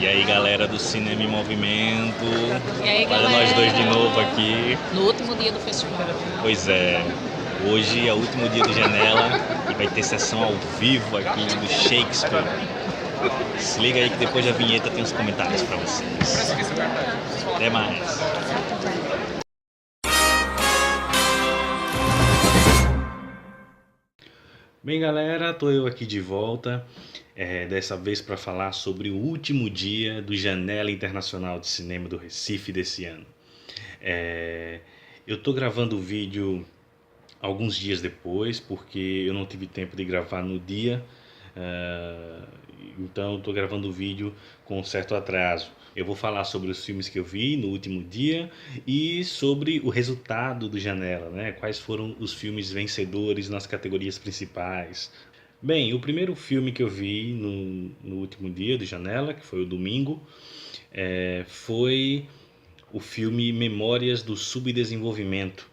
E aí, galera do Cinema em Movimento, E aí, olha nós dois de galera? novo aqui. No último dia do festival. Pois é, hoje é o último dia de Janela e vai ter sessão ao vivo aqui do Shakespeare. Se liga aí que depois da vinheta tem uns comentários pra vocês. Até mais. Bem, galera, tô eu aqui de volta, dessa vez para falar sobre o último dia do Janela Internacional de Cinema do Recife desse ano. É, eu tô gravando o vídeo alguns dias depois, porque eu não tive tempo de gravar no dia, ah, então eu tô gravando o vídeo com um certo atraso. Eu vou falar sobre os filmes que eu vi no último dia e sobre o resultado do Janela, né? Quais foram os filmes vencedores nas categorias principais. Bem, o primeiro filme que eu vi no último dia do Janela, que foi o domingo, foi o filme Memórias do Subdesenvolvimento,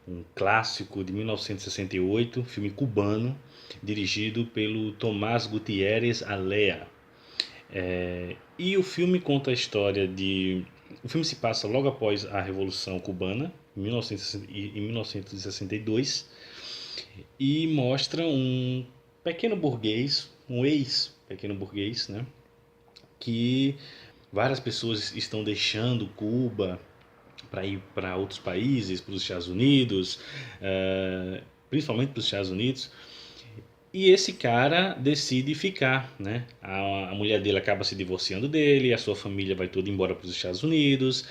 um clássico de 1968, filme cubano, dirigido pelo Tomás Gutierrez Alea. E o filme conta a história de. O filme se passa logo após a Revolução Cubana, em 1962, e mostra um pequeno burguês, um ex-pequeno burguês, né? Que várias pessoas estão deixando Cuba para ir para outros países, para os Estados Unidos, principalmente para os Estados Unidos. E esse cara decide ficar, né? A mulher dele acaba se divorciando dele, a sua família vai toda embora para os Estados Unidos,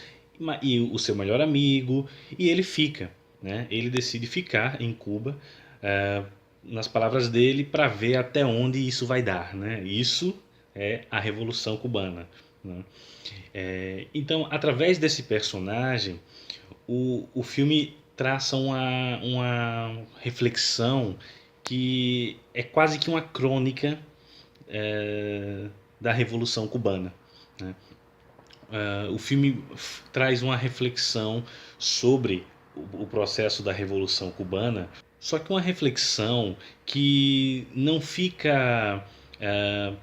e o seu melhor amigo, e ele fica, né? Ele decide ficar em Cuba, nas palavras dele, para ver até onde isso vai dar, né? Isso é a Revolução Cubana, né? Então, através desse personagem, o filme traça uma reflexão que é quase que uma crônica da Revolução Cubana, né? O filme traz uma reflexão sobre o processo da Revolução Cubana, só que uma reflexão que não fica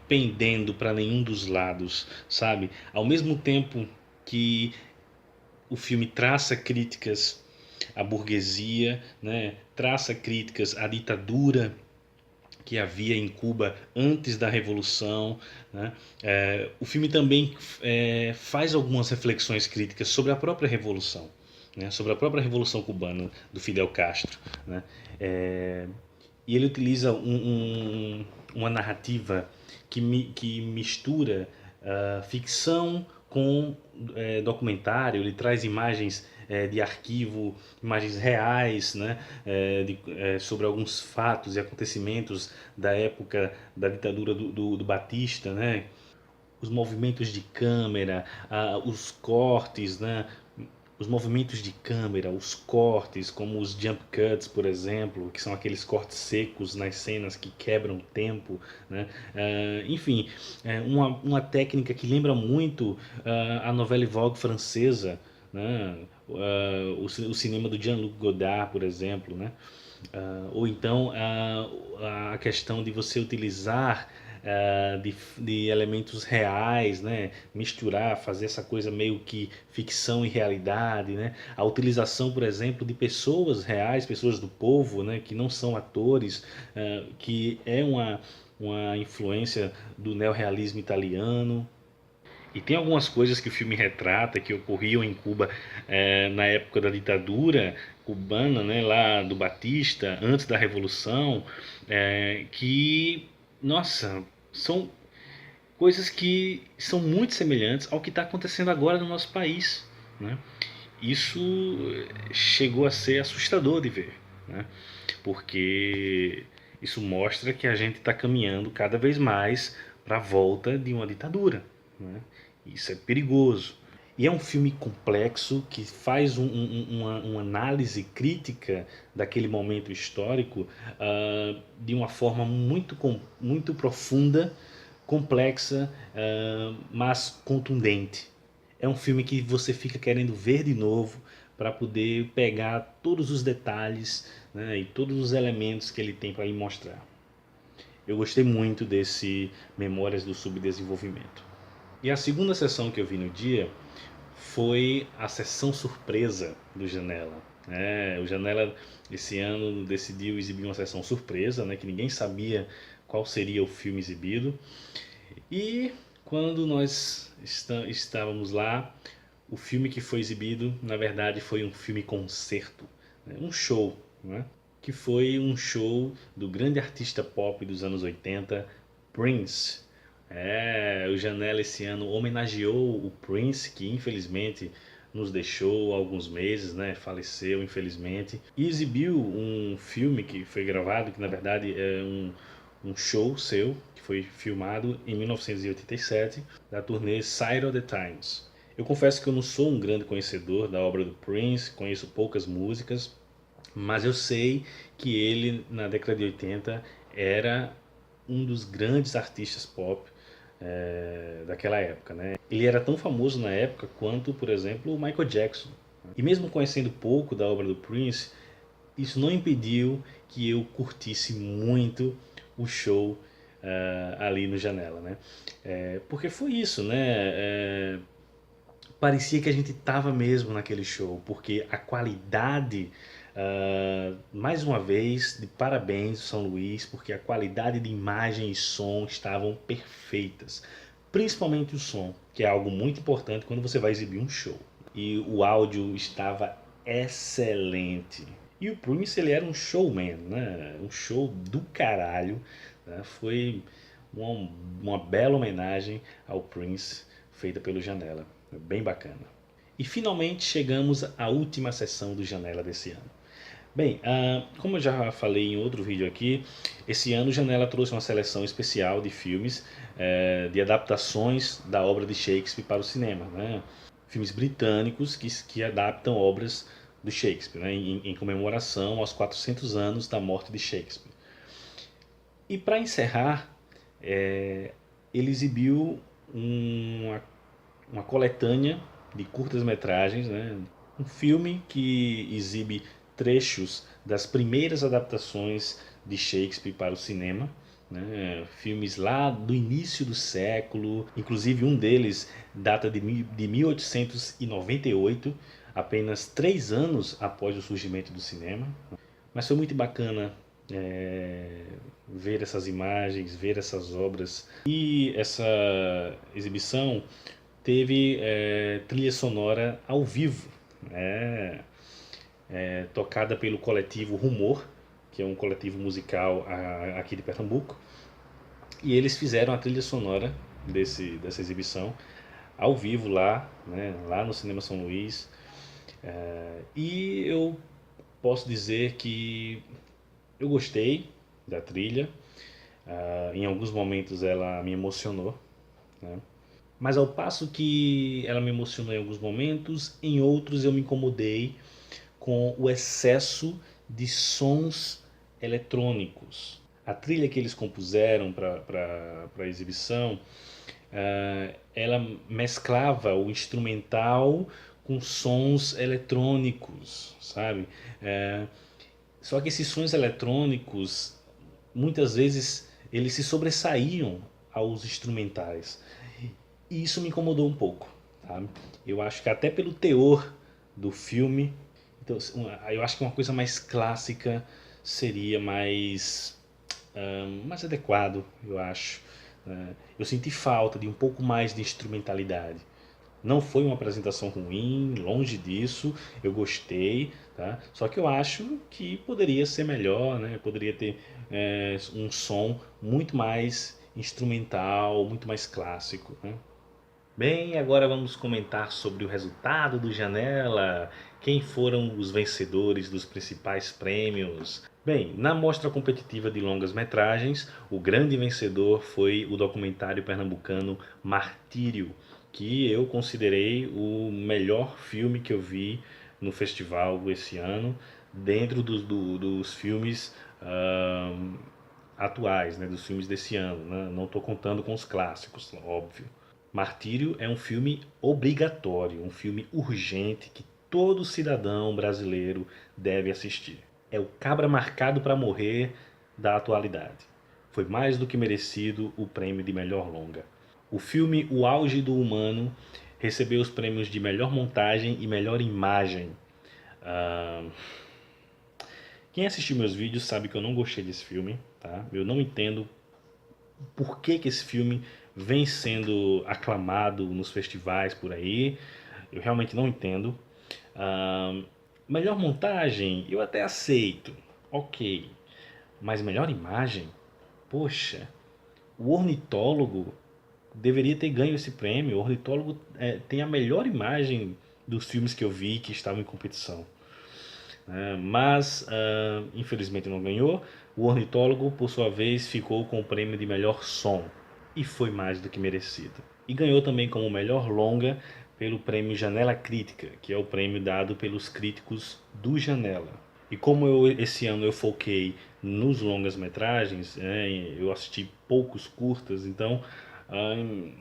pendendo para nenhum dos lados, sabe? Ao mesmo tempo que o filme traça críticas à burguesia, né? Traça críticas à ditadura que havia em Cuba antes da Revolução, né? O filme também faz algumas reflexões críticas sobre a própria Revolução, né? Sobre a própria Revolução Cubana do Fidel Castro, né? E ele utiliza uma narrativa que mistura ficção com documentário. Ele traz imagens de arquivo, imagens reais, né, sobre alguns fatos e acontecimentos da época da ditadura do Batista, né, os movimentos de câmera, os cortes, né, os movimentos de câmera, os cortes, como os jump cuts, por exemplo, que são aqueles cortes secos nas cenas que quebram o tempo, né? Enfim, uma técnica que lembra muito a novela Vogue francesa, né? O cinema do Jean-Luc Godard, por exemplo, né? Ou então a questão de você utilizar de elementos reais, né? Misturar, fazer essa coisa meio que ficção e realidade, né? A utilização, por exemplo, de pessoas reais, pessoas do povo, né? Que não são atores, que é uma influência do neorrealismo italiano. E tem algumas coisas que o filme retrata que ocorriam em Cuba na época da ditadura cubana, né, lá do Batista, antes da Revolução, que, nossa, são coisas que são muito semelhantes ao que está acontecendo agora no nosso país, né? Isso chegou a ser assustador de ver, né? Porque isso mostra que a gente está caminhando cada vez mais para a volta de uma ditadura, né? Isso é perigoso. E é um filme complexo que faz uma análise crítica daquele momento histórico de uma forma muito profunda, complexa, mas contundente. É um filme que você fica querendo ver de novo para poder pegar todos os detalhes, né, e todos os elementos que ele tem para ir mostrar. Eu gostei muito desse Memórias do Subdesenvolvimento. E a segunda sessão que eu vi no dia foi a sessão surpresa do Janela. O Janela esse ano decidiu exibir uma sessão surpresa, né, que ninguém sabia qual seria o filme exibido. E quando nós estávamos lá, o filme que foi exibido, na verdade, foi um filme concerto, né, um show, né, que foi um show do grande artista pop dos anos 80, Prince. O Janela esse ano homenageou o Prince, que infelizmente nos deixou há alguns meses, né? Faleceu infelizmente. E exibiu um filme que foi gravado, que na verdade é um show seu, que foi filmado em 1987, da turnê Side of the Times. Eu confesso que eu não sou um grande conhecedor da obra do Prince, conheço poucas músicas, mas eu sei que ele, na década de 80, era um dos grandes artistas pop daquela época, né? Ele era tão famoso na época quanto, por exemplo, o Michael Jackson. E mesmo conhecendo pouco da obra do Prince, isso não impediu que eu curtisse muito o show ali no Janela, né? Porque foi isso, né? Parecia que a gente estava mesmo naquele show, porque a qualidade, mais uma vez, de parabéns São Luís, porque a qualidade de imagem e som estavam perfeitas, principalmente o som, que é algo muito importante quando você vai exibir um show. E o áudio estava excelente. E o Prince, ele era um showman, né? Um show do caralho, né? Foi uma, uma bela homenagem ao Prince feita pelo Janela. Bem bacana. E finalmente chegamos à última sessão do Janela desse ano. Bem, como eu já falei em outro vídeo aqui, esse ano o Janela trouxe uma seleção especial de filmes, de adaptações da obra de Shakespeare para o cinema, né? Filmes britânicos que adaptam obras do Shakespeare, né? Em comemoração aos 400 anos da morte de Shakespeare. E para encerrar, ele exibiu uma coletânea de curtas-metragens, né? Um filme que exibe trechos das primeiras adaptações de Shakespeare para o cinema, né? Filmes lá do início do século, inclusive um deles data de 1898, apenas 3 anos após o surgimento do cinema. Mas foi muito bacana ver essas imagens, ver essas obras. E essa exibição teve trilha sonora ao vivo, né? Tocada pelo coletivo Rumor, que é um coletivo musical aqui de Pernambuco. E eles fizeram a trilha sonora dessa exibição ao vivo lá, né? Lá no Cinema São Luís. E eu posso dizer que eu gostei da trilha. Em alguns momentos ela me emocionou, né? Mas ao passo que ela me emocionou em alguns momentos, em outros eu me incomodei com o excesso de sons eletrônicos. A trilha que eles compuseram para a exibição, ela mesclava o instrumental com sons eletrônicos, sabe? Só que esses sons eletrônicos, muitas vezes, eles se sobressaíam aos instrumentais. E isso me incomodou um pouco, sabe? Eu acho que até pelo teor do filme, então, eu acho que uma coisa mais clássica seria mais adequado, eu acho. Eu senti falta de um pouco mais de instrumentalidade. Não foi uma apresentação ruim, longe disso, eu gostei, tá? Só que eu acho que poderia ser melhor, né? Poderia ter um som muito mais instrumental, muito mais clássico, né? Bem, agora vamos comentar sobre o resultado do Janela. Quem foram os vencedores dos principais prêmios? Bem, na mostra competitiva de longas-metragens, o grande vencedor foi o documentário pernambucano Martírio, que eu considerei o melhor filme que eu vi no festival esse ano, dentro dos filmes atuais, né, dos filmes desse ano, né? Não estou contando com os clássicos, óbvio. Martírio é um filme obrigatório, um filme urgente que todo cidadão brasileiro deve assistir. É o cabra marcado para morrer da atualidade. Foi mais do que merecido o prêmio de melhor longa. O filme O Auge do Humano recebeu os prêmios de melhor montagem e melhor imagem. Ah, quem assistiu meus vídeos sabe que eu não gostei desse filme, tá? Eu não entendo por que que esse filme vem sendo aclamado nos festivais por aí. Eu realmente não entendo. Ah, melhor montagem, eu até aceito. Ok. Mas melhor imagem? Poxa, o Ornitólogo deveria ter ganho esse prêmio. O Ornitólogo tem a melhor imagem dos filmes que eu vi que estavam em competição. Mas, infelizmente não ganhou. O Ornitólogo, por sua vez, ficou com o prêmio de melhor som. E foi mais do que merecido. E ganhou também como melhor longa pelo prêmio Janela Crítica, que é o prêmio dado pelos críticos do Janela. E como esse ano eu foquei nos longas-metragens, eu assisti poucos curtas, então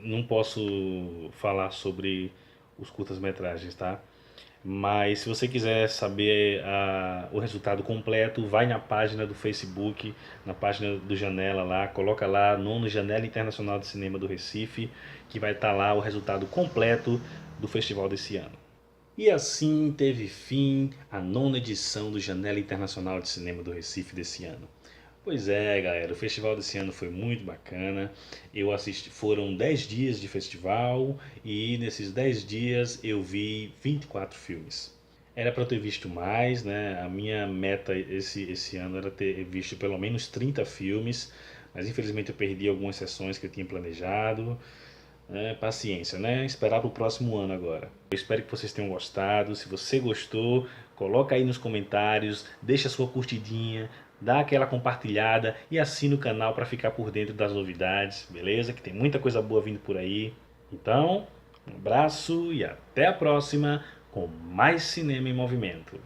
não posso falar sobre os curtas-metragens, tá? Mas se você quiser saber o resultado completo, vai na página do Facebook, na página do Janela lá, coloca lá Nono Janela Internacional de Cinema do Recife, que vai estar lá o resultado completo do festival desse ano. E assim teve fim a 9ª edição do Janela Internacional de Cinema do Recife desse ano. Pois é, galera, o festival desse ano foi muito bacana. Eu assisti, foram 10 dias de festival e nesses 10 dias eu vi 24 filmes. Era para eu ter visto mais, né? A minha meta esse ano era ter visto pelo menos 30 filmes, mas infelizmente eu perdi algumas sessões que eu tinha planejado. Paciência, né? Esperar para o próximo ano agora. Eu espero que vocês tenham gostado. Se você gostou, coloca aí nos comentários, deixa sua curtidinha, dá aquela compartilhada e assina o canal para ficar por dentro das novidades, beleza? Que tem muita coisa boa vindo por aí. Então, um abraço e até a próxima com mais Cinema em Movimento.